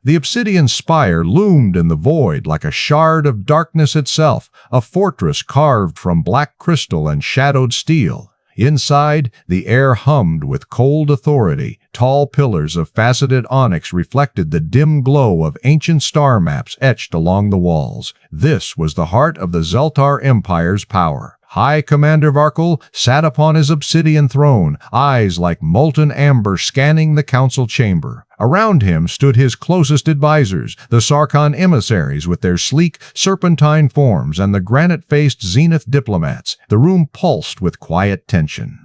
The obsidian spire loomed in the void like a shard of darkness itself, a fortress carved from black crystal and shadowed steel. Inside, the air hummed with cold authority. Tall pillars of faceted onyx reflected the dim glow of ancient star maps etched along the walls. This was the heart of the Xelthar Empire's power. High Commander Varkul sat upon his obsidian throne, eyes like molten amber scanning the council chamber. Around him stood his closest advisors, the Sarkhan emissaries with their sleek, serpentine forms and the granite-faced Zenith diplomats. The room pulsed with quiet tension.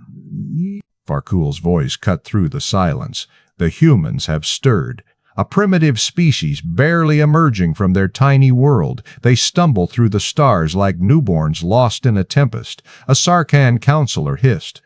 Varkul's voice cut through the silence. The humans have stirred. A primitive species barely emerging from their tiny world, they stumble through the stars like newborns lost in a tempest, a Sarkhan counselor hissed.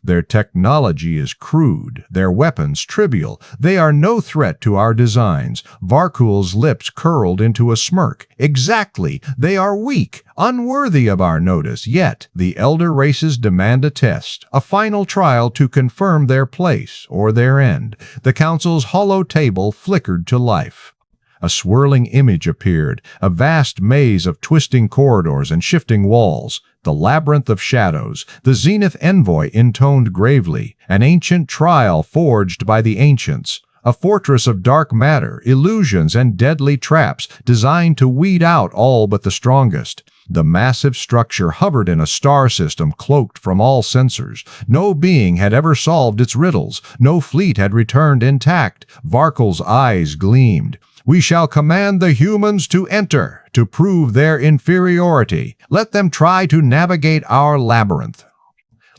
Their technology is crude, their weapons trivial. They are no threat to our designs. Varkul's lips curled into a smirk. Exactly. They are weak, unworthy of our notice. Yet, the elder races demand a test, a final trial to confirm their place or their end. The council's hollow table flickered to life. A swirling image appeared, a vast maze of twisting corridors and shifting walls. The labyrinth of shadows, the Zenith envoy intoned gravely, an ancient trial forged by the ancients, a fortress of dark matter, illusions, and deadly traps designed to weed out all but the strongest. The massive structure hovered in a star system cloaked from all sensors. No being had ever solved its riddles. No fleet had returned intact. Varkul's eyes gleamed. We shall command the humans to enter, to prove their inferiority. Let them try to navigate our labyrinth.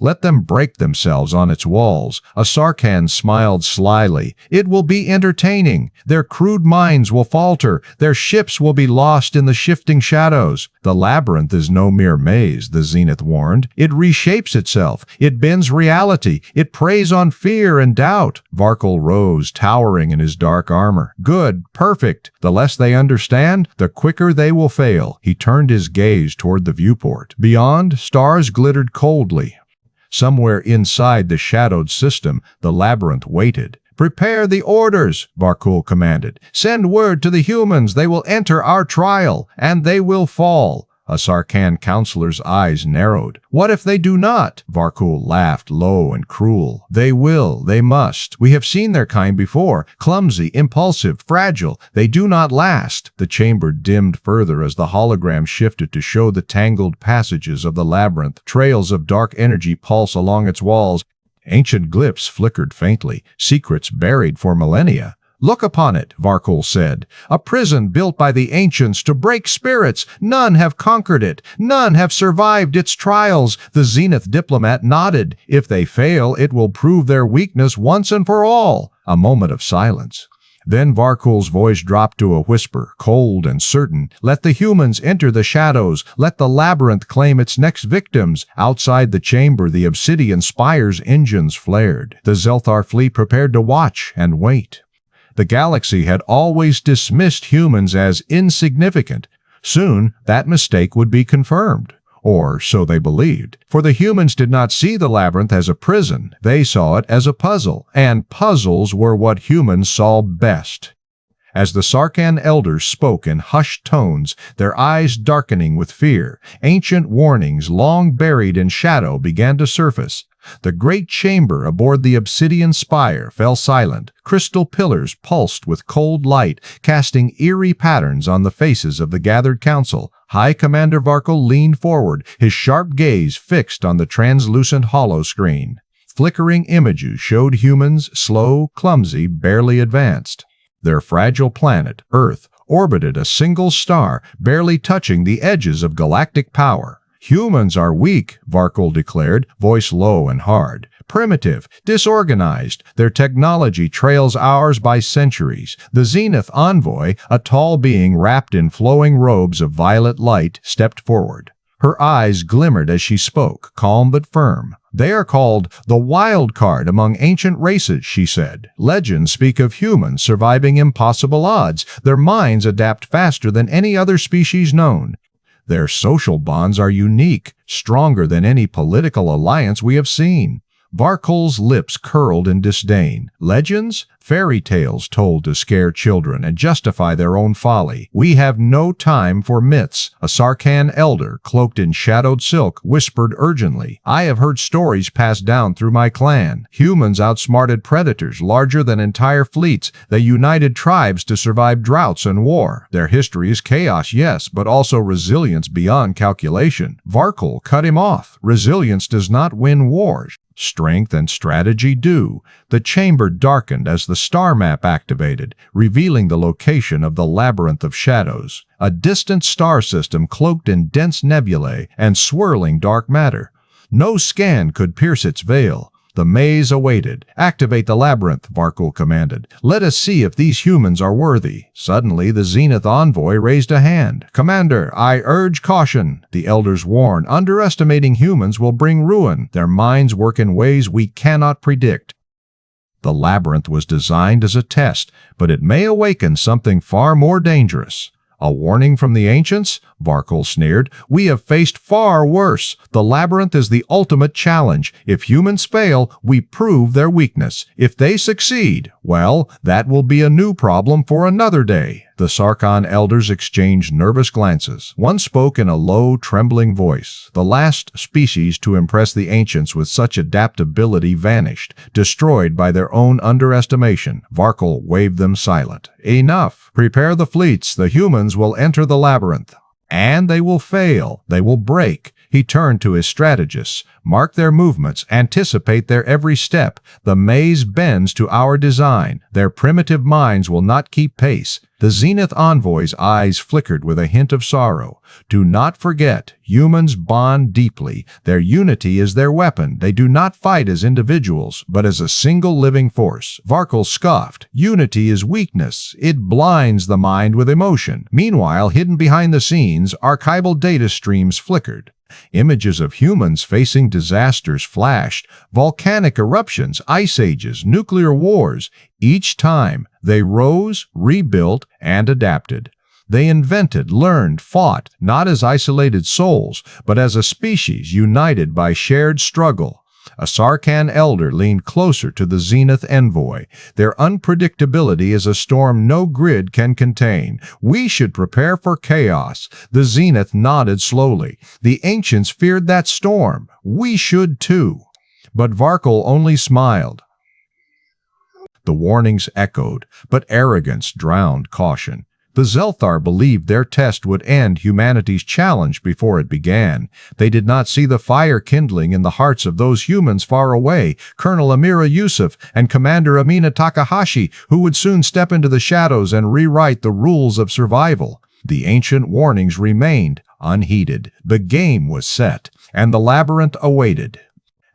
Let them break themselves on its walls. A Sarkhan smiled slyly. It will be entertaining. Their crude minds will falter. Their ships will be lost in the shifting shadows. The labyrinth is no mere maze, the Zenith warned. It reshapes itself. It bends reality. It preys on fear and doubt. Varkul rose, towering in his dark armor. Good, perfect. The less they understand, the quicker they will fail. He turned his gaze toward the viewport. Beyond, stars glittered coldly. Somewhere inside the shadowed system, the labyrinth waited. "Prepare the orders," Varkul commanded. "Send word to the humans they will enter our trial, and they will fall." A Sarkhan counselor's eyes narrowed. "What if they do not?" Varkul laughed low and cruel. "They will, they must. We have seen their kind before. Clumsy, impulsive, fragile. They do not last." The chamber dimmed further as the hologram shifted to show the tangled passages of the labyrinth. Trails of dark energy pulse along its walls. Ancient glyphs flickered faintly, secrets buried for millennia. "Look upon it," Varkul said. "A prison built by the ancients to break spirits. None have conquered it. None have survived its trials." The Zenith diplomat nodded. "If they fail, it will prove their weakness once and for all." A moment of silence. Then Varkul's voice dropped to a whisper, cold and certain. "Let the humans enter the shadows. Let the labyrinth claim its next victims." Outside the chamber, the obsidian spire's engines flared. The Xelthar fleet prepared to watch and wait. The galaxy had always dismissed humans as insignificant. Soon, that mistake would be confirmed. Or so they believed. For the humans did not see the labyrinth as a prison. They saw it as a puzzle. And puzzles were what humans saw best. As the Sarkhan elders spoke in hushed tones, their eyes darkening with fear, ancient warnings long buried in shadow began to surface. The great chamber aboard the obsidian spire fell silent. Crystal pillars pulsed with cold light, casting eerie patterns on the faces of the gathered council. High Commander Varkul leaned forward, his sharp gaze fixed on the translucent hollow screen. Flickering images showed humans, slow, clumsy, barely advanced. Their fragile planet, Earth, orbited a single star, barely touching the edges of galactic power. "Humans are weak," Varkul declared, voice low and hard. "Primitive, disorganized. Their technology trails ours by centuries." The Zenith envoy, a tall being wrapped in flowing robes of violet light, stepped forward. Her eyes glimmered as she spoke, calm but firm. "They are called the wild card among ancient races," she said. "Legends speak of humans surviving impossible odds. Their minds adapt faster than any other species known. Their social bonds are unique, stronger than any political alliance we have seen. Varkol's lips curled in disdain. Legends? Fairy tales told to scare children and justify their own folly. We have no time for myths. A Sarkhan elder, cloaked in shadowed silk, whispered urgently. I have heard stories passed down through my clan. Humans outsmarted predators larger than entire fleets. They united tribes to survive droughts and war. Their history is chaos, yes, but also resilience beyond calculation. Varkol cut him off. Resilience does not win wars. Strength and strategy do. The chamber darkened as the star map activated, revealing the location of the Labyrinth of Shadows, a distant star system cloaked in dense nebulae and swirling dark matter. No scan could pierce its veil. The maze awaited. Activate the labyrinth, Varkol commanded. Let us see if these humans are worthy. Suddenly, the Zenith envoy raised a hand. Commander, I urge caution. The elders warn. Underestimating humans will bring ruin. Their minds work in ways we cannot predict. The labyrinth was designed as a test, but it may awaken something far more dangerous. A warning from the ancients? Varkol sneered. We have faced far worse. The labyrinth is the ultimate challenge. If humans fail, we prove their weakness. If they succeed, well, that will be a new problem for another day. The Sarkhan elders exchanged nervous glances. One spoke in a low, trembling voice. The last species to impress the ancients with such adaptability vanished, destroyed by their own underestimation. Varkol waved them silent. Enough. Prepare the fleets. The humans will enter the labyrinth. And they will fail. They will break. He turned to his strategists. Mark their movements. Anticipate their every step. The maze bends to our design. Their primitive minds will not keep pace. The Zenith envoy's eyes flickered with a hint of sorrow. Do not forget, humans bond deeply. Their unity is their weapon. They do not fight as individuals, but as a single living force. Varkol scoffed. Unity is weakness. It blinds the mind with emotion. Meanwhile, hidden behind the scenes, archival data streams flickered. Images of humans facing disasters flashed, volcanic eruptions, ice ages, nuclear wars. Each time, they rose, rebuilt, and adapted. They invented, learned, fought, not as isolated souls, but as a species united by shared struggle. A Sarkhan elder leaned closer to the Zenith envoy. Their unpredictability is a storm no grid can contain. We should prepare for chaos. The Zenith nodded slowly. The ancients feared that storm. We should too. But Varkol only smiled. The warnings echoed, but arrogance drowned caution. The Xelthar believed their test would end humanity's challenge before it began. They did not see the fire kindling in the hearts of those humans far away, Colonel Amira Yusuf and Commander Amina Takahashi, who would soon step into the shadows and rewrite the rules of survival. The ancient warnings remained unheeded. The game was set, and the labyrinth awaited.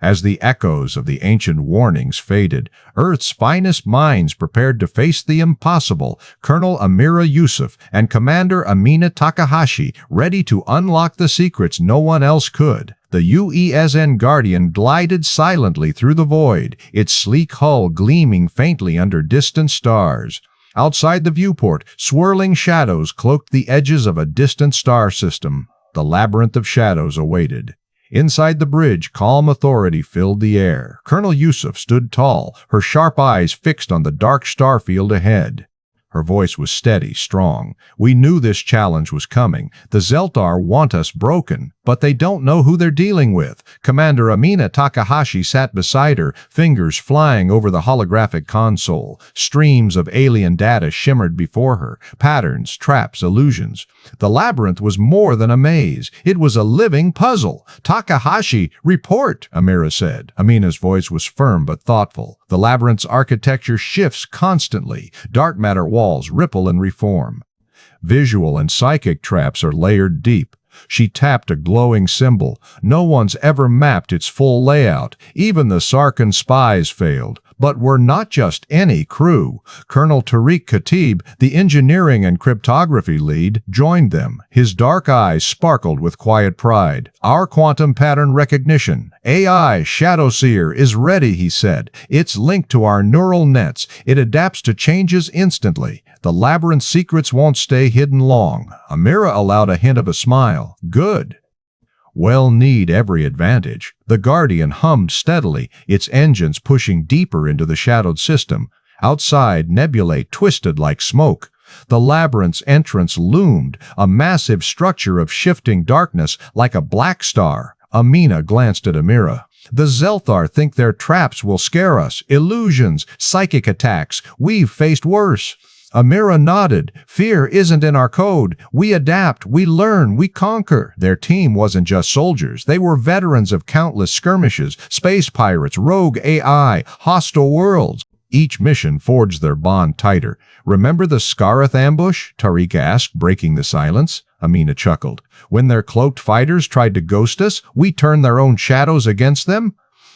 As the echoes of the ancient warnings faded, Earth's finest minds prepared to face the impossible. Colonel Amira Yusuf and Commander Amina Takahashi, ready to unlock the secrets no one else could. The UESN Guardian glided silently through the void, its sleek hull gleaming faintly under distant stars. Outside the viewport, swirling shadows cloaked the edges of a distant star system. The labyrinth of shadows awaited. Inside the bridge, calm authority filled the air. Colonel Yusuf stood tall, her sharp eyes fixed on the dark starfield ahead. Her voice was steady, strong. We knew this challenge was coming. The Xelthar want us broken, but they don't know who they're dealing with. Commander Amina Takahashi sat beside her, fingers flying over the holographic console. Streams of alien data shimmered before her, patterns, traps, illusions. The labyrinth was more than a maze. It was a living puzzle. Takahashi, report, Amira said. Amina's voice was firm but thoughtful. The labyrinth's architecture shifts constantly. Dark matter walls ripple and reform. Visual and psychic traps are layered deep. She tapped a glowing symbol. No one's ever mapped its full layout. Even the Sarkhan spies failed. But we're not just any crew. Colonel Tariq Khatib, the engineering and cryptography lead, joined them. His dark eyes sparkled with quiet pride. Our quantum pattern recognition, AI Shadowseer, is ready, he said. It's linked to our neural nets. It adapts to changes instantly. The labyrinth's secrets won't stay hidden long. Amira allowed a hint of a smile. Good. We'll need every advantage. The Guardian hummed steadily, its engines pushing deeper into the shadowed system. Outside, nebulae twisted like smoke. The Labyrinth's entrance loomed, a massive structure of shifting darkness like a black star. Amina glanced at Amira. The Xelthar think their traps will scare us. Illusions, psychic attacks. We've faced worse. Amira nodded. Fear isn't in our code. We adapt, we learn, we conquer. Their team wasn't just soldiers. They were veterans of countless skirmishes, space pirates, rogue AI, hostile worlds. Each mission forged their bond tighter. Remember the Scarith ambush? Tariq asked, breaking the silence. Amina chuckled. When their cloaked fighters tried to ghost us, we turned their own shadows against them?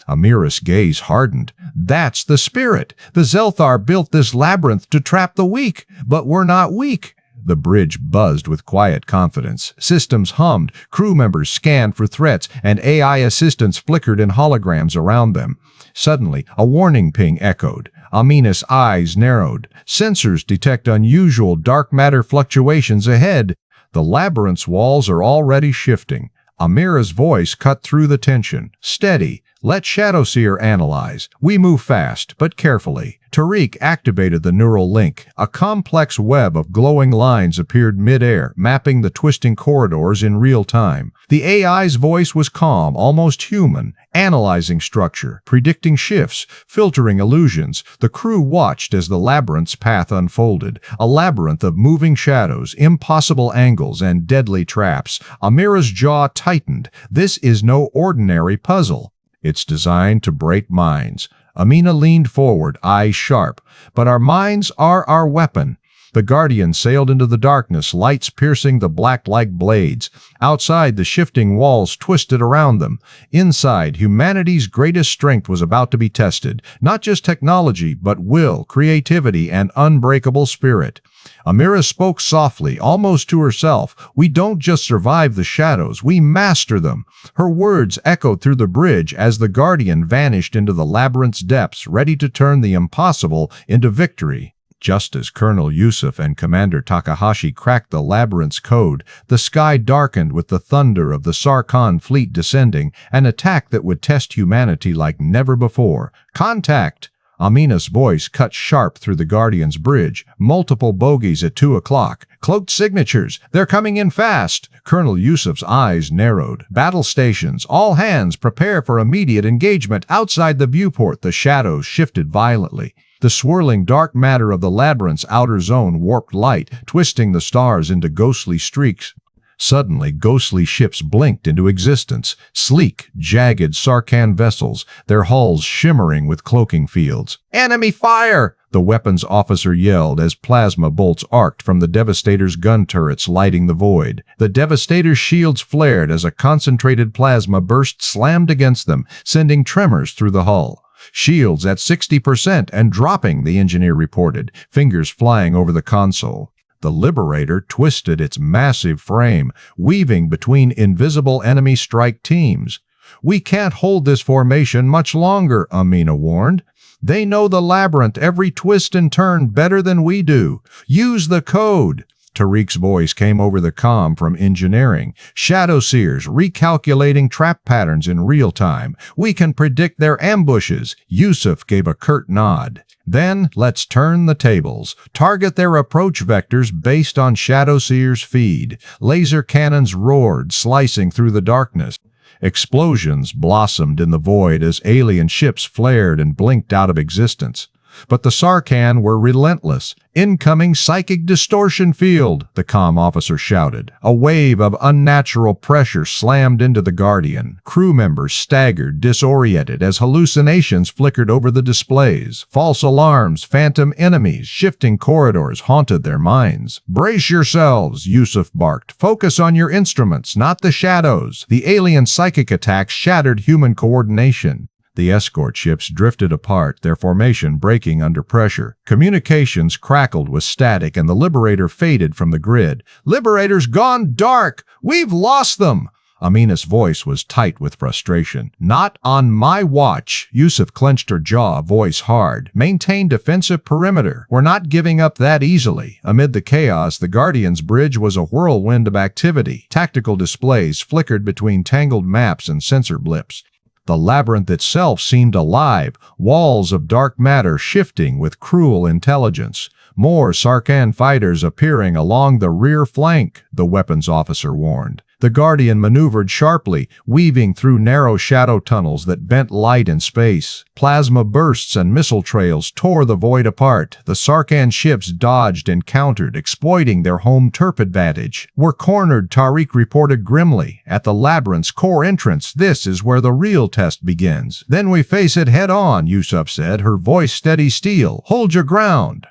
Amira's gaze hardened. That's the spirit. The Xelthar built this labyrinth to trap the weak, but we're not weak. The bridge buzzed with quiet confidence. Systems hummed, crew members scanned for threats, and AI assistants flickered in holograms around them. Suddenly, a warning ping echoed. Amina's eyes narrowed. Sensors detect unusual dark matter fluctuations ahead. The labyrinth's walls are already shifting. Amira's voice cut through the tension. Steady. Let Shadowseer analyze. We move fast, but carefully. Tariq activated the neural link. A complex web of glowing lines appeared mid-air, mapping the twisting corridors in real time. The AI's voice was calm, almost human, analyzing structure, predicting shifts, filtering illusions. The crew watched as the labyrinth's path unfolded, a labyrinth of moving shadows, impossible angles, and deadly traps. Amira's jaw tightened. This is no ordinary puzzle. It's designed to break minds. Amina leaned forward, eyes sharp. But our minds are our weapon. The Guardian sailed into the darkness, lights piercing the black like blades. Outside, the shifting walls twisted around them. Inside, humanity's greatest strength was about to be tested. Not just technology, but will, creativity, and unbreakable spirit. Amira spoke softly, almost to herself. We don't just survive the shadows, we master them. Her words echoed through the bridge as the Guardian vanished into the labyrinth's depths, ready to turn the impossible into victory. Just as Colonel Yusuf and Commander Takahashi cracked the labyrinth's code, the sky darkened with the thunder of the Sarkhan fleet descending, an attack that would test humanity like never before. Contact! Amina's voice cut sharp through the Guardian's bridge. Multiple bogies at 2 o'clock. Cloaked signatures. They're coming in fast. Colonel Yusuf's eyes narrowed. Battle stations. All hands prepare for immediate engagement. Outside the viewport, the shadows shifted violently. The swirling dark matter of the labyrinth's outer zone warped light, twisting the stars into ghostly streaks. Suddenly, ghostly ships blinked into existence, sleek, jagged Sarkhan vessels, their hulls shimmering with cloaking fields. "Enemy fire!" the weapons officer yelled as plasma bolts arced from the Devastator's gun turrets, lighting the void. The Devastator's shields flared as a concentrated plasma burst slammed against them, sending tremors through the hull. "Shields at 60% and dropping," the engineer reported, fingers flying over the console. The Liberator twisted its massive frame, weaving between invisible enemy strike teams. "We can't hold this formation much longer," Amina warned. "They know the labyrinth, every twist and turn better than we do. Use the code." Tariq's voice came over the comm from engineering. "Shadowseers recalculating trap patterns in real time. We can predict their ambushes." Yusuf gave a curt nod. "Then let's turn the tables. Target their approach vectors based on Shadowseer's feed." Laser cannons roared, slicing through the darkness. Explosions blossomed in the void as alien ships flared and blinked out of existence. But the Sarkhan were relentless. "Incoming psychic distortion field," the comm officer shouted. A wave of unnatural pressure slammed into the Guardian. Crew members staggered, disoriented, as hallucinations flickered over the displays. False alarms, phantom enemies, shifting corridors haunted their minds. "Brace yourselves," Yusuf barked. "Focus on your instruments, not the shadows." The alien psychic attacks shattered human coordination. The escort ships drifted apart, their formation breaking under pressure. Communications crackled with static and the Liberator faded from the grid. "Liberator's gone dark! We've lost them!" Amina's voice was tight with frustration. "Not on my watch." Yusuf clenched her jaw, voice hard. "Maintain defensive perimeter. We're not giving up that easily." Amid the chaos, the Guardian's bridge was a whirlwind of activity. Tactical displays flickered between tangled maps and sensor blips. The labyrinth itself seemed alive, walls of dark matter shifting with cruel intelligence. "More Sarkhan fighters appearing along the rear flank," the weapons officer warned. The Guardian maneuvered sharply, weaving through narrow shadow tunnels that bent light in space. Plasma bursts and missile trails tore the void apart. The Sarkhan ships dodged and countered, exploiting their home turf advantage. "We're cornered," Tariq reported grimly. "At the labyrinth's core entrance, this is where the real test begins." "Then we face it head on," Yusuf said, her voice steady steel. "Hold your ground.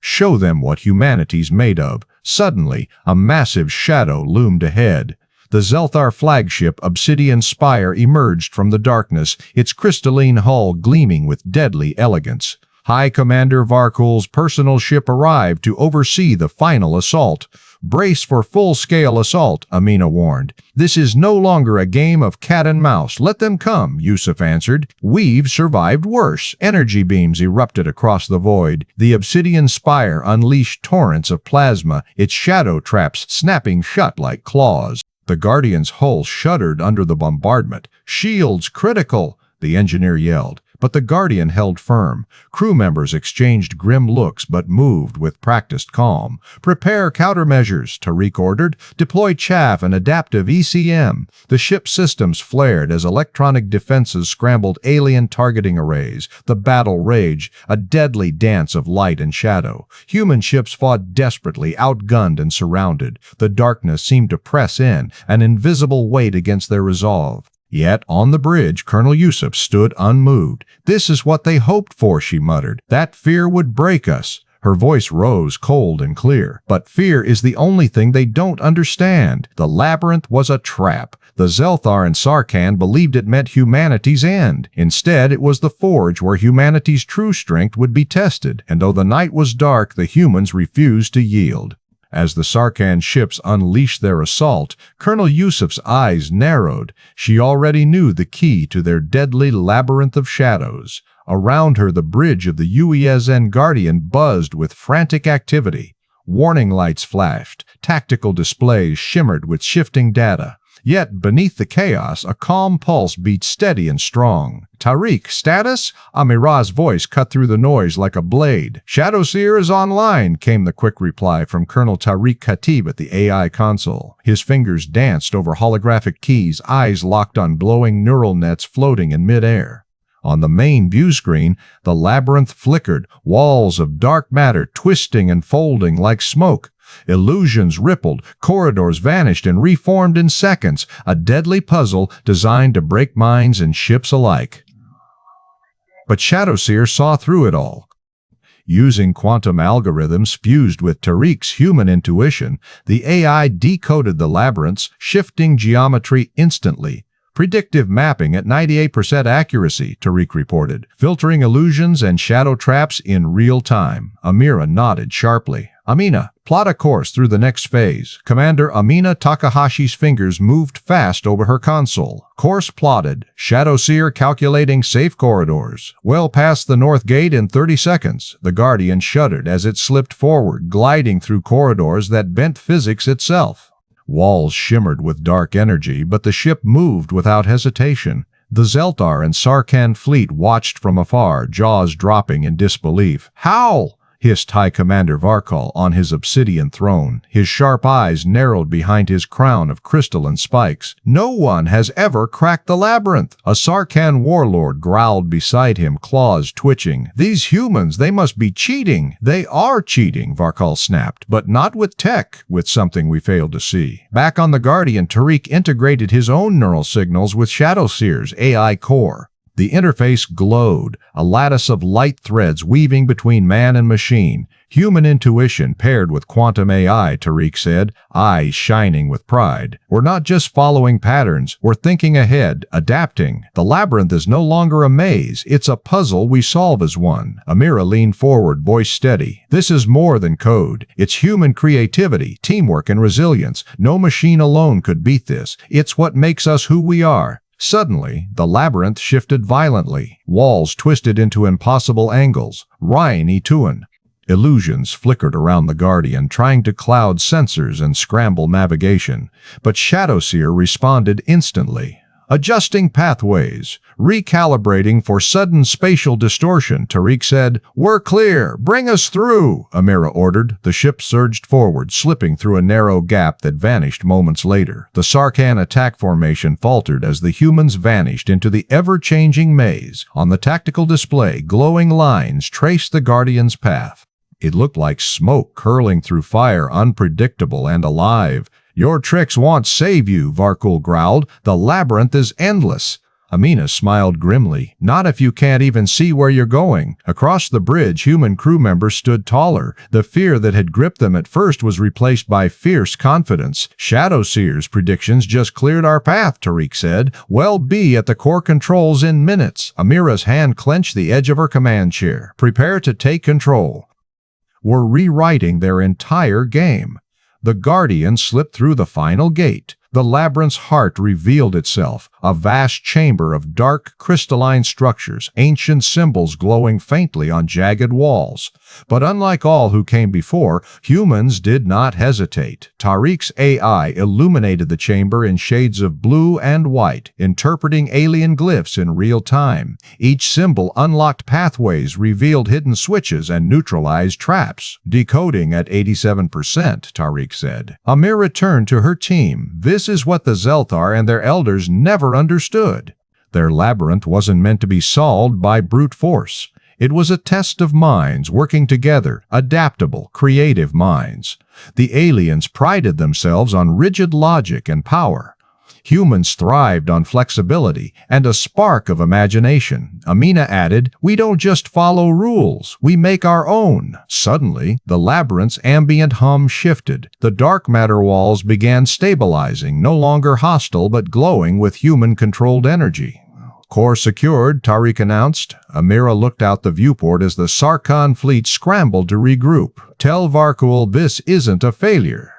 Show them what humanity's made of." Suddenly, a massive shadow loomed ahead. The Xelthar flagship Obsidian Spire emerged from the darkness, its crystalline hull gleaming with deadly elegance. High Commander Varkul's personal ship arrived to oversee the final assault. "Brace for full-scale assault," Amina warned. "This is no longer a game of cat and mouse. Let them come," Yusuf answered. "We've survived worse." Energy beams erupted across the void. The Obsidian Spire unleashed torrents of plasma, its shadow traps snapping shut like claws. The Guardian's hull shuddered under the bombardment. "Shields critical," the engineer yelled. But the Guardian held firm. Crew members exchanged grim looks but moved with practiced calm. "Prepare countermeasures," Tariq ordered. "Deploy chaff and adaptive ECM." The ship's systems flared as electronic defenses scrambled alien targeting arrays. The battle raged, a deadly dance of light and shadow. Human ships fought desperately, outgunned and surrounded. The darkness seemed to press in, an invisible weight against their resolve. Yet, on the bridge, Colonel Yusuf stood unmoved. "This is what they hoped for," she muttered. "That fear would break us." Her voice rose cold and clear. "But fear is the only thing they don't understand. The labyrinth was a trap. The Xelthar and Sarkhan believed it meant humanity's end. Instead, it was the forge where humanity's true strength would be tested. And though the night was dark, the humans refused to yield." As the Sarkhan ships unleashed their assault, Colonel Yusuf's eyes narrowed. She already knew the key to their deadly labyrinth of shadows. Around her, the bridge of the UESN Guardian buzzed with frantic activity. Warning lights flashed. Tactical displays shimmered with shifting data. Yet, beneath the chaos, a calm pulse beat steady and strong. "Tariq, status?" Amira's voice cut through the noise like a blade. "Shadowseer is online," came the quick reply from Colonel Tariq Khatib at the AI console. His fingers danced over holographic keys, eyes locked on glowing neural nets floating in midair. On the main view screen, the labyrinth flickered, walls of dark matter twisting and folding like smoke. Illusions rippled, corridors vanished and reformed in seconds, a deadly puzzle designed to break minds and ships alike. But Shadowseer saw through it all. Using quantum algorithms fused with Tariq's human intuition, the AI decoded the labyrinth's shifting geometry instantly. "Predictive mapping at 98% accuracy," Tariq reported, "filtering illusions and shadow traps in real time." Amira nodded sharply. "Amina, plot a course through the next phase." Commander Amina Takahashi's fingers moved fast over her console. Course plotted. Shadowseer calculating safe corridors. Well past the north gate in 30 seconds. The Guardian shuddered as it slipped forward, gliding through corridors that bent physics itself. Walls shimmered with dark energy, but the ship moved without hesitation. The Xelthar and Sarkhan fleet watched from afar, jaws dropping in disbelief. "How?" hissed High Commander Varkul on his obsidian throne. His sharp eyes narrowed behind his crown of crystalline spikes. "No one has ever cracked the labyrinth." A Sarkhan warlord growled beside him, claws twitching. "These humans, they must be cheating." "They are cheating," Varkul snapped, "but not with tech, with something we failed to see." Back on the Guardian, Tariq integrated his own neural signals with Shadowseer's AI core. The interface glowed, a lattice of light threads weaving between man and machine. Human intuition paired with quantum AI, Tariq said, eyes shining with pride. We're not just following patterns, we're thinking ahead, adapting. The labyrinth is no longer a maze, it's a puzzle we solve as one. Amira leaned forward, voice steady. This is more than code. It's human creativity, teamwork, and resilience. No machine alone could beat this. It's what makes us who we are. Suddenly, the labyrinth shifted violently. Walls twisted into impossible angles. Ryan Ituan. Illusions flickered around the Guardian, trying to cloud sensors and scramble navigation. But Shadowseer responded instantly. Adjusting pathways, recalibrating for sudden spatial distortion, Tariq said. We're clear. Bring us through, Amira ordered. The ship surged forward, slipping through a narrow gap that vanished moments later. The Sarkhan attack formation faltered as the humans vanished into the ever-changing maze. On the tactical display, glowing lines traced the Guardian's path. It looked like smoke curling through fire, unpredictable and alive. Your tricks won't save you, Varkul growled. The labyrinth is endless. Amina smiled grimly. Not if you can't even see where you're going. Across the bridge, human crew members stood taller. The fear that had gripped them at first was replaced by fierce confidence. Shadowseer's predictions just cleared our path, Tariq said. We'll be at the core controls in minutes. Amira's hand clenched the edge of her command chair. Prepare to take control. We're rewriting their entire game. The Guardian slipped through the final gate. The labyrinth's heart revealed itself, a vast chamber of dark, crystalline structures, ancient symbols glowing faintly on jagged walls. But unlike all who came before, humans did not hesitate. Tariq's AI illuminated the chamber in shades of blue and white, interpreting alien glyphs in real time. Each symbol unlocked pathways, revealed hidden switches, and neutralized traps. Decoding at 87%, Tariq said. Amira turned to her team. This is what the Xelthar and their elders never understood. Their labyrinth wasn't meant to be solved by brute force. It was a test of minds working together, adaptable, creative minds. The aliens prided themselves on rigid logic and power. Humans thrived on flexibility and a spark of imagination. Amina added, we don't just follow rules, we make our own. Suddenly, the labyrinth's ambient hum shifted. The dark matter walls began stabilizing, no longer hostile but glowing with human-controlled energy. Core secured, Tariq announced. Amira looked out the viewport as the Sarkhan fleet scrambled to regroup. Tell Varkul this isn't a failure.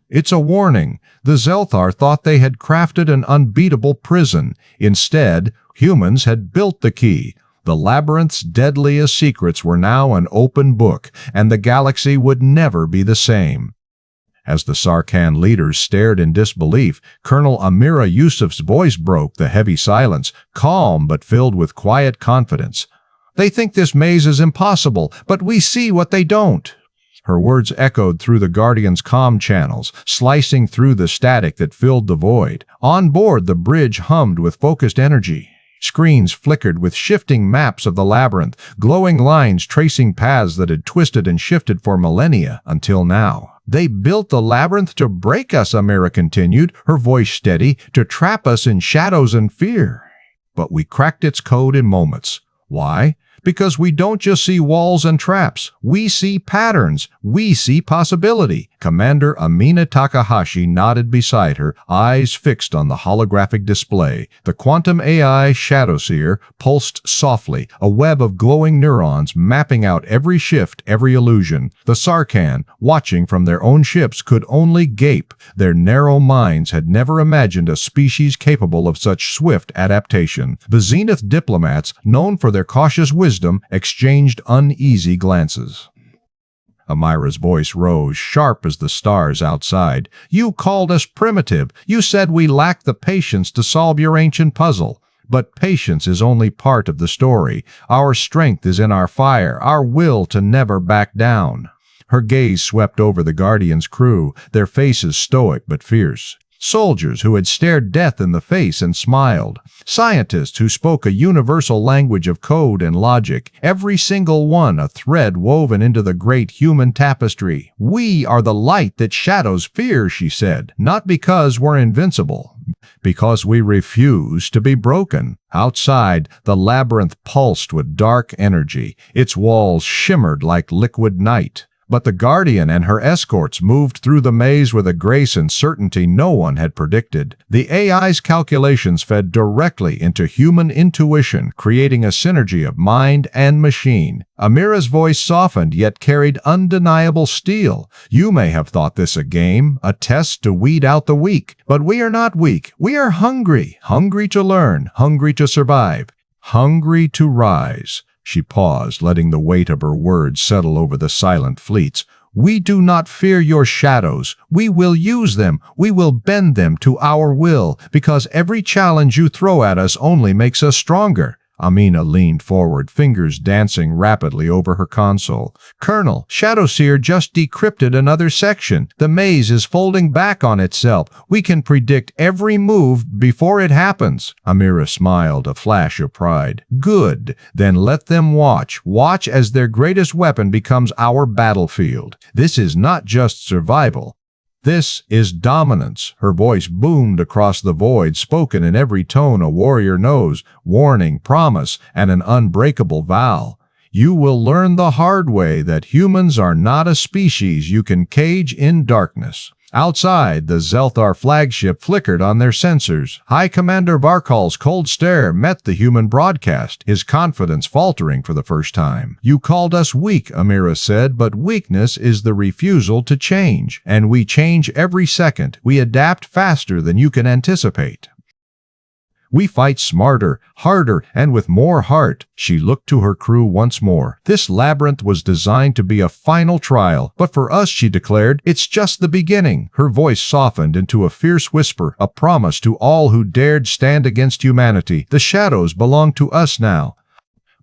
It's a warning. The Xelthar thought they had crafted an unbeatable prison. Instead, humans had built the key. The labyrinth's deadliest secrets were now an open book, and the galaxy would never be the same. As the Sarkhan leaders stared in disbelief, Colonel Amira Yusuf's voice broke the heavy silence, calm but filled with quiet confidence. They think this maze is impossible, but we see what they don't. Her words echoed through the Guardian's comm channels, slicing through the static that filled the void. On board, the bridge hummed with focused energy. Screens flickered with shifting maps of the labyrinth, glowing lines tracing paths that had twisted and shifted for millennia until now. They built the labyrinth to break us, Amira continued, her voice steady, to trap us in shadows and fear. But we cracked its code in moments. Why? Because we don't just see walls and traps. We see patterns. We see possibility. Commander Amina Takahashi nodded beside her, eyes fixed on the holographic display. The quantum AI Shadowseer pulsed softly, a web of glowing neurons mapping out every shift, every illusion. The Sarkhan, watching from their own ships, could only gape. Their narrow minds had never imagined a species capable of such swift adaptation. The Zenith diplomats, known for their cautious wisdom, exchanged uneasy glances. Amira's voice rose, sharp as the stars outside. You called us primitive. You said we lacked the patience to solve your ancient puzzle. But patience is only part of the story. Our strength is in our fire, our will to never back down. Her gaze swept over the Guardian's crew, their faces stoic but fierce. Soldiers who had stared death in the face and smiled. Scientists who spoke a universal language of code and logic. Every single one a thread woven into the great human tapestry. We are the light that shadows fear, she said. Not because we're invincible, Because we refuse to be broken. Outside, the labyrinth pulsed with dark energy. Its walls shimmered like liquid night. But the Guardian and her escorts moved through the maze with a grace and certainty no one had predicted. The AI's calculations fed directly into human intuition, creating a synergy of mind and machine. Amira's voice softened yet carried undeniable steel. You may have thought this a game, a test to weed out the weak. But we are not weak. We are hungry. Hungry to learn. Hungry to survive. Hungry to rise. She paused, letting the weight of her words settle over the silent fleets. We do not fear your shadows. We will use them. We will bend them to our will, because every challenge you throw at us only makes us stronger. Amina leaned forward, fingers dancing rapidly over her console. Colonel, Shadowseer just decrypted another section. The maze is folding back on itself. We can predict every move before it happens. Amira smiled, a flash of pride. Good. Then let them watch. Watch as their greatest weapon becomes our battlefield. This is not just survival. This is dominance. Her voice boomed across the void, spoken in every tone a warrior knows, warning, promise, and an unbreakable vow. You will learn the hard way that humans are not a species you can cage in darkness. Outside, the Xelthar flagship flickered on their sensors. High Commander Varkal's cold stare met the human broadcast, his confidence faltering for the first time. You called us weak, Amira said, but weakness is the refusal to change. And we change every second. We adapt faster than you can anticipate. We fight smarter, harder, and with more heart. She looked to her crew once more. This labyrinth was designed to be a final trial, but for us, she declared, it's just the beginning. Her voice softened into a fierce whisper, a promise to all who dared stand against humanity. The shadows belong to us now.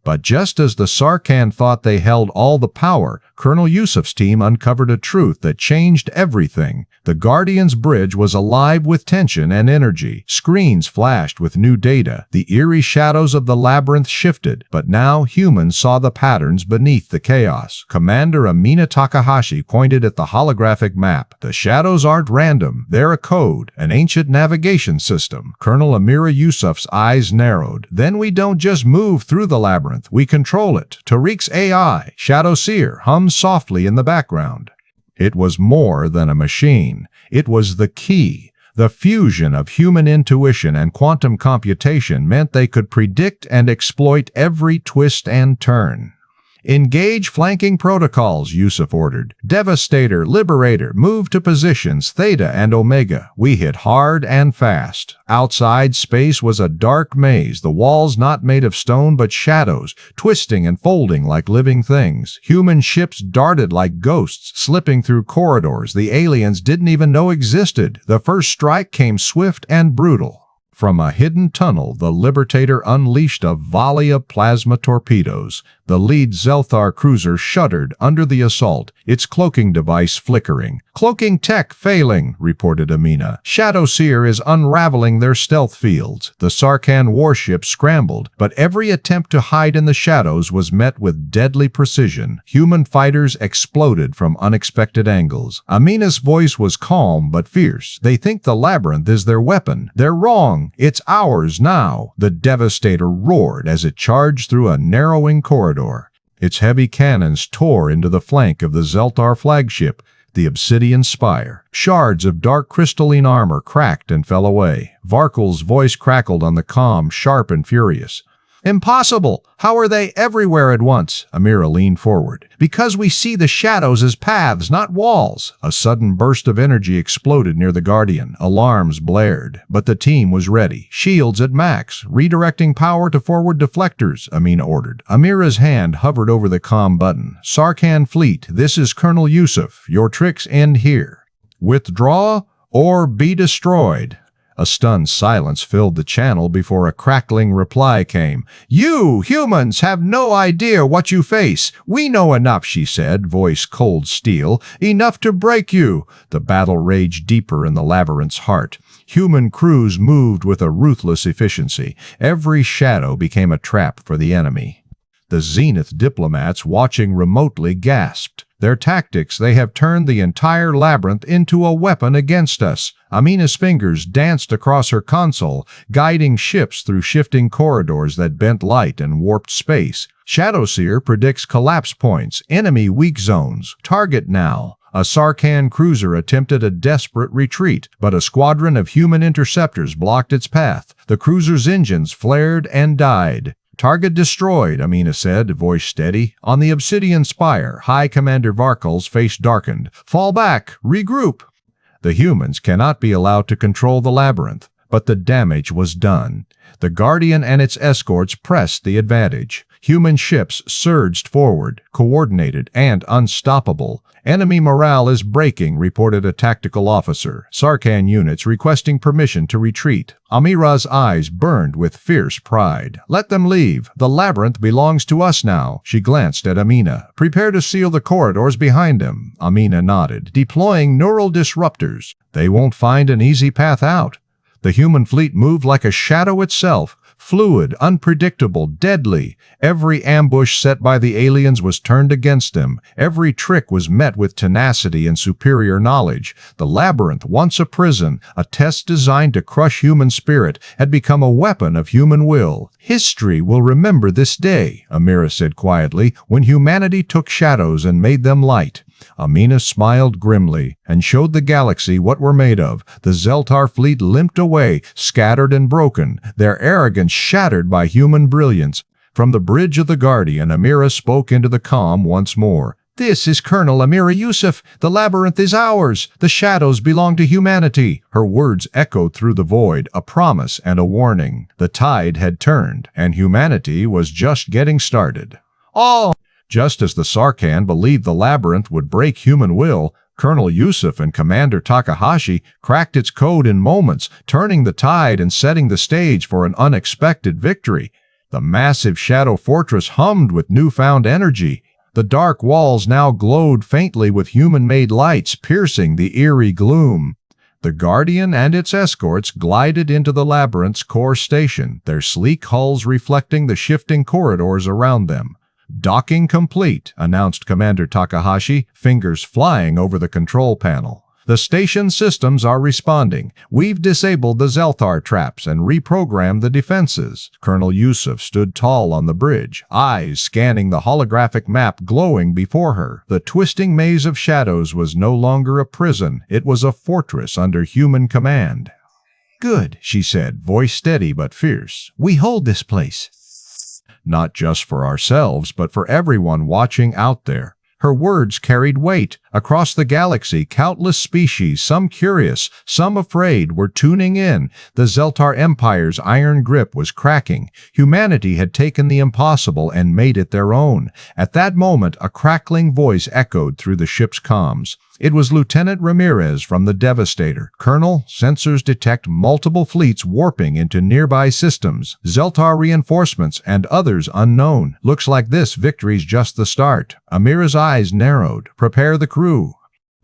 But just as the Sarkhan thought they held all the power, Colonel Yusuf's team uncovered a truth that changed everything. The Guardian's bridge was alive with tension and energy. Screens flashed with new data. The eerie shadows of the labyrinth shifted, but now humans saw the patterns beneath the chaos. Commander Amina Takahashi pointed at the holographic map. The shadows aren't random. They're a code, an ancient navigation system. Colonel Amira Yusuf's eyes narrowed. Then we don't just move through the labyrinth. We control it. Tariq's AI, Shadowseer, hummed softly in the background. It was more than a machine. It was the key. The fusion of human intuition and quantum computation meant they could predict and exploit every twist and turn. Engage flanking protocols, Yusuf ordered. Devastator, Liberator, move to positions Theta and Omega. We hit hard and fast. Outside, space was a dark maze, the walls not made of stone but shadows, twisting and folding like living things. Human ships darted like ghosts, slipping through corridors the aliens didn't even know existed. The first strike came swift and brutal. From a hidden tunnel, the Liberator unleashed a volley of plasma torpedoes. The lead Xelthar cruiser shuddered under the assault, its cloaking device flickering. Cloaking tech failing, reported Amina. Shadowseer is unraveling their stealth fields. The Sarkhan warship scrambled, but every attempt to hide in the shadows was met with deadly precision. Human fighters exploded from unexpected angles. Amina's voice was calm but fierce. They think the labyrinth is their weapon. They're wrong. It's ours now. The Devastator roared as it charged through a narrowing corridor. Its heavy cannons tore into the flank of the Xelthar flagship, the obsidian spire. Shards of dark crystalline armor cracked and fell away. Varkal's voice crackled on the comm, sharp and furious. Impossible! How are they everywhere at once? Amira leaned forward. Because we see the shadows as paths, not walls. A sudden burst of energy exploded near the Guardian. Alarms blared, but the team was ready. Shields at max, redirecting power to forward deflectors, Amina ordered. Amira's hand hovered over the comm button. Sarkhan Fleet, this is Colonel Yusuf. Your tricks end here. Withdraw or be destroyed. A stunned silence filled the channel before a crackling reply came. You, humans, have no idea what you face. We know enough, she said, voice cold steel. Enough to break you. The battle raged deeper in the labyrinth's heart. Human crews moved with a ruthless efficiency. Every shadow became a trap for the enemy. The Zenith diplomats watching remotely gasped. Their tactics, they have turned the entire labyrinth into a weapon against us. Amina's fingers danced across her console, guiding ships through shifting corridors that bent light and warped space. Shadowseer predicts collapse points, enemy weak zones. Target now. A Sarkhan cruiser attempted a desperate retreat, but a squadron of human interceptors blocked its path. The cruiser's engines flared and died. Target destroyed, Amina said, voice steady. On the Obsidian Spire, High Commander Varkal's face darkened. Fall back! Regroup! The humans cannot be allowed to control the labyrinth, but the damage was done. The Guardian and its escorts pressed the advantage. Human ships surged forward, coordinated and unstoppable. Enemy morale is breaking, reported a tactical officer. Sarkhan units requesting permission to retreat. Amira's eyes burned with fierce pride. Let them leave. The labyrinth belongs to us now. She glanced at Amina. Prepare to seal the corridors behind them. Amina nodded. Deploying neural disruptors. They won't find an easy path out. The human fleet moved like a shadow itself. Fluid, unpredictable, deadly. Every ambush set by the aliens was turned against them. Every trick was met with tenacity and superior knowledge. The labyrinth, once a prison, a test designed to crush human spirit, had become a weapon of human will. History will remember this day, Amira said quietly, when humanity took shadows and made them light. Amina smiled grimly and showed the galaxy what we're made of. The Xelthar fleet limped away, scattered and broken, their arrogance shattered by human brilliance. From the bridge of the Guardian, Amira spoke into the calm once more. This is Colonel Amira Yusuf. The labyrinth is ours. The shadows belong to humanity. Her words echoed through the void, a promise and a warning. The tide had turned, and humanity was just getting started. All! Just as the Sarkhan believed the labyrinth would break human will, Colonel Yusuf and Commander Takahashi cracked its code in moments, turning the tide and setting the stage for an unexpected victory. The massive shadow fortress hummed with newfound energy. The dark walls now glowed faintly with human-made lights, piercing the eerie gloom. The Guardian and its escorts glided into the labyrinth's core station, their sleek hulls reflecting the shifting corridors around them. Docking complete, announced Commander Takahashi, fingers flying over the control panel. The station systems are responding. We've disabled the Xelthar traps and reprogrammed the defenses. Colonel Yusuf stood tall on the bridge, eyes scanning the holographic map glowing before her. The twisting maze of shadows was no longer a prison. It was a fortress under human command. Good, she said, voice steady but fierce. We hold this place. Not just for ourselves, but for everyone watching out there. Her words carried weight. Across the galaxy, countless species, some curious, some afraid, were tuning in. The Xelthar Empire's iron grip was cracking. Humanity had taken the impossible and made it their own. At that moment, a crackling voice echoed through the ship's comms. It was Lieutenant Ramirez from the Devastator. Colonel, sensors detect multiple fleets warping into nearby systems. Xelthar reinforcements and others unknown. Looks like this victory's just the start. Amira's eyes narrowed. Prepare the crew.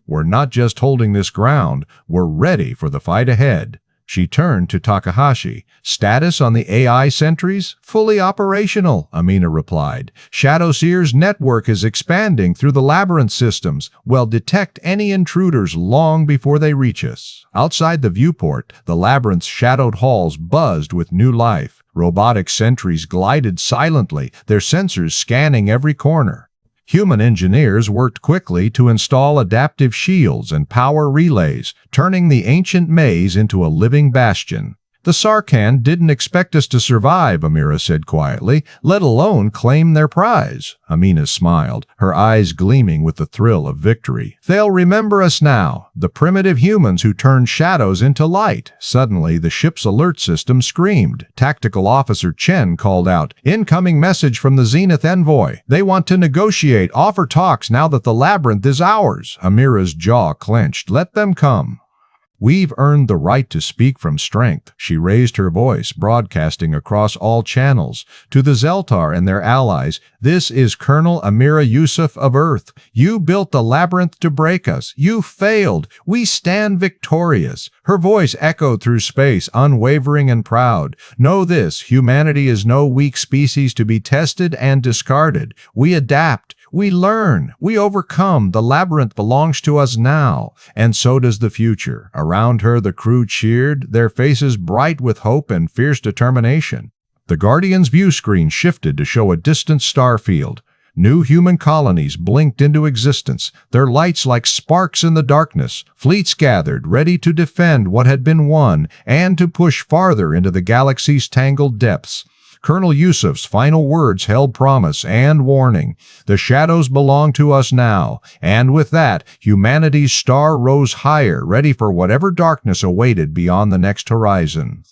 We're not just holding this ground, we're ready for the fight ahead. She turned to Takahashi. Status on the AI sentries? Fully operational, Amina replied. Shadowseer's network is expanding through the labyrinth systems. We'll detect any intruders long before they reach us. Outside the viewport, the labyrinth's shadowed halls buzzed with new life. Robotic sentries glided silently, their sensors scanning every corner. Human engineers worked quickly to install adaptive shields and power relays, turning the ancient maze into a living bastion. The Sarkhan didn't expect us to survive, Amira said quietly, let alone claim their prize. Amina smiled, her eyes gleaming with the thrill of victory. They'll remember us now, the primitive humans who turned shadows into light. Suddenly, the ship's alert system screamed. Tactical Officer Chen called out, incoming message from the Zenith Envoy. They want to negotiate, offer talks now that the labyrinth is ours. Amira's jaw clenched. Let them come. We've earned the right to speak from strength. She raised her voice, broadcasting across all channels. To the Xelthar and their allies, this is Colonel Amira Yusuf of Earth. You built the labyrinth to break us. You failed. We stand victorious. Her voice echoed through space, unwavering and proud. Know this, humanity is no weak species to be tested and discarded. We adapt. We learn, we overcome, the labyrinth belongs to us now, and so does the future. Around her the crew cheered, their faces bright with hope and fierce determination. The Guardian's view screen shifted to show a distant star field. New human colonies blinked into existence, their lights like sparks in the darkness. Fleets gathered, ready to defend what had been won and to push farther into the galaxy's tangled depths. Colonel Yusuf's final words held promise and warning. The shadows belong to us now, and with that, humanity's star rose higher, ready for whatever darkness awaited beyond the next horizon.